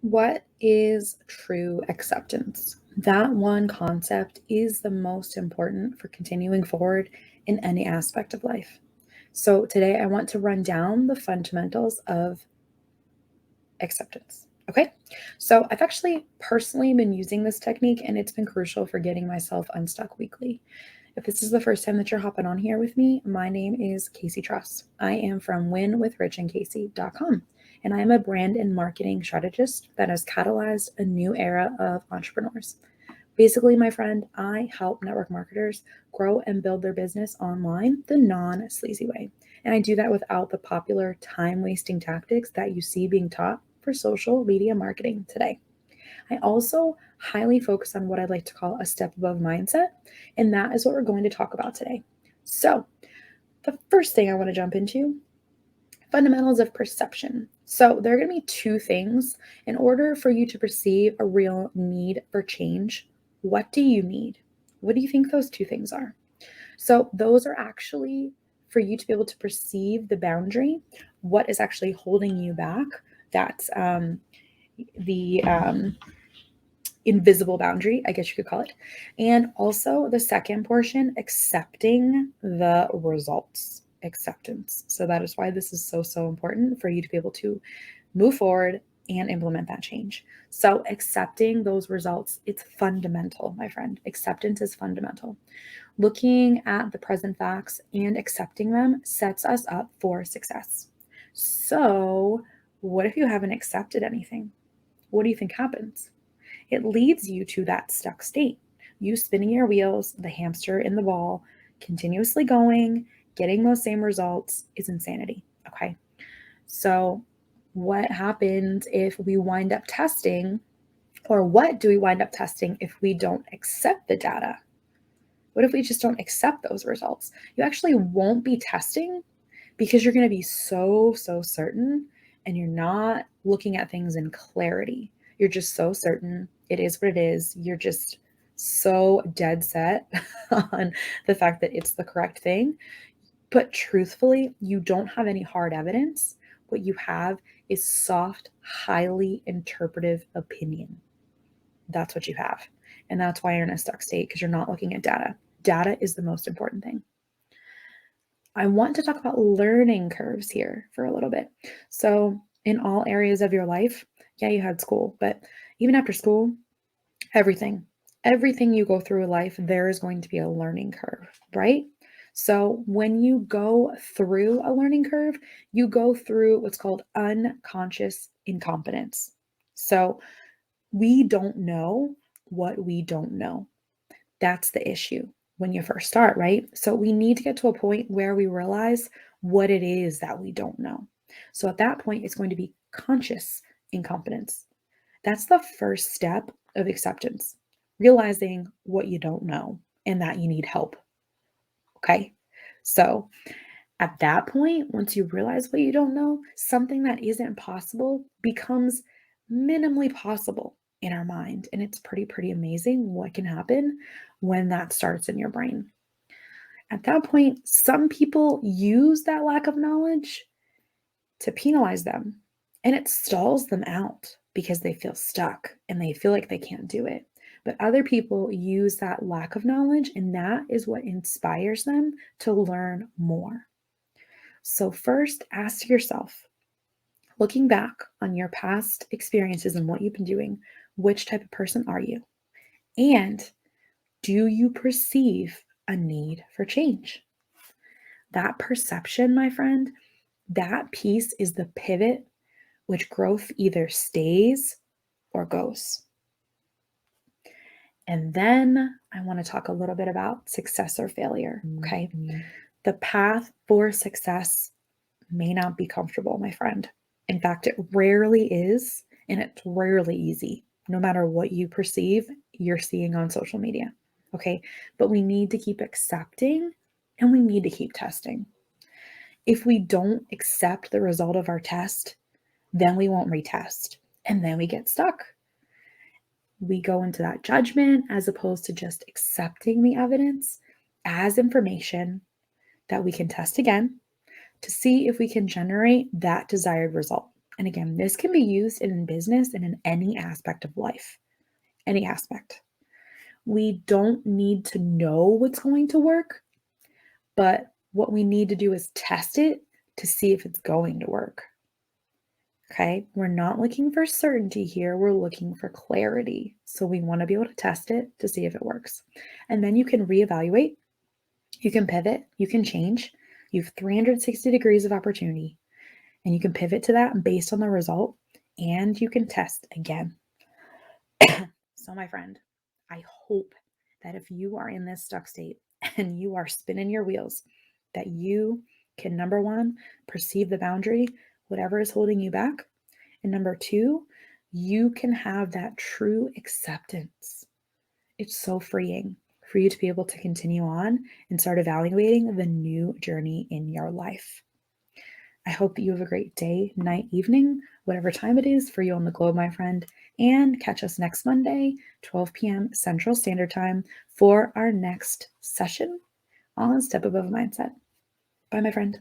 What is true acceptance? That one concept is the most important for continuing forward in any aspect of life. So, today I want to run down the fundamentals of acceptance. Okay, so I've actually personally been using this technique and it's been crucial for getting myself unstuck weekly. If this is the first time that you're hopping on here with me, my name is Kacie Tross. I am from winwithrichandkacie.com, and I am a brand and marketing strategist that has catalyzed a new era of entrepreneurs. Basically, my friend, I help network marketers grow and build their business online the non sleazy way. And I do that without the popular time wasting tactics that you see being taught for social media marketing today. I also highly focus on what I like to call a step above mindset, and that is what we're going to talk about today. So, the first thing I want to jump into fundamentals of perception. So, there are going to be two things in order for you to perceive a real need for change. What do you need? What do you think those two things are? So, those are actually for you to be able to perceive the boundary, what is actually holding you back. That's the invisible boundary, I guess you could call it. And also the second portion, accepting the results, acceptance. So that is why this is so important for you to be able to move forward and implement that change. So accepting those results, it's fundamental, my friend. Acceptance is fundamental. Looking at the present facts and accepting them sets us up for success. So, what if you haven't accepted anything? What do you think happens? It leads you to that stuck state. You spinning your wheels, the hamster in the ball, continuously going, getting those same results is insanity. Okay. So, what happens if we wind up testing, or what do we wind up testing if we don't accept the data? What if we just don't accept those results? You actually won't be testing because you're going to be so certain and you're not looking at things in clarity. You're just so certain it is what it is. You're just so dead set on the fact that it's the correct thing. But truthfully, you don't have any hard evidence. What you have is soft, highly interpretive opinion. That's what you have. And that's why you're in a stuck state, because you're not looking at data. Data is the most important thing. I want to talk about learning curves here for a little bit. So, in all areas of your life, yeah, you had school, but even after school, everything, everything you go through in life, there is going to be a learning curve, right? So, when you go through a learning curve, you go through what's called unconscious incompetence. So, we don't know what we don't know. That's the issue when you first start, right? So we need to get to a point where we realize what it is that we don't know. So at that point, it's going to be conscious incompetence. That's the first step of acceptance, realizing what you don't know and that you need help. Okay. So at that point, once you realize what you don't know, something that isn't possible becomes minimally possible in our mind. And it's pretty amazing what can happen when that starts in your brain. At that point, some people use that lack of knowledge to penalize them, and it stalls them out because they feel stuck and they feel like they can't do it. But other people use that lack of knowledge, and that is what inspires them to learn more. So, first, ask yourself, looking back on your past experiences and what you've been doing, which type of person are you? And do you perceive a need for change? That perception, my friend, that piece is the pivot which growth either stays or goes. And then I want to talk a little bit about success or failure. Okay. The path for success may not be comfortable, my friend. In fact, it rarely is, and it's rarely easy, no matter what you perceive you're seeing on social media. Okay. But we need to keep accepting and we need to keep testing. If we don't accept the result of our test, then we won't retest and then we get stuck. We go into that judgment as opposed to just accepting the evidence as information that we can test again to see if we can generate that desired result. And again, this can be used in business and in any aspect of life, any aspect. We don't need to know what's going to work, but what we need to do is test it to see if it's going to work. Okay, we're not looking for certainty here. We're looking for clarity. So we want to be able to test it to see if it works. And then you can reevaluate, you can pivot, you can change. You have 360 degrees of opportunity, and you can pivot to that based on the result, and you can test again. So, my friend, I hope that if you are in this stuck state and you are spinning your wheels, that you can, number one, perceive the boundary, whatever is holding you back. And number two, you can have that true acceptance. It's so freeing for you to be able to continue on and start evaluating the new journey in your life. I hope that you have a great day, night, evening, whatever time it is for you on the globe, my friend. And catch us next Monday, 12 p.m. Central Standard Time, for our next session on Step Above Mindset. Bye, my friend.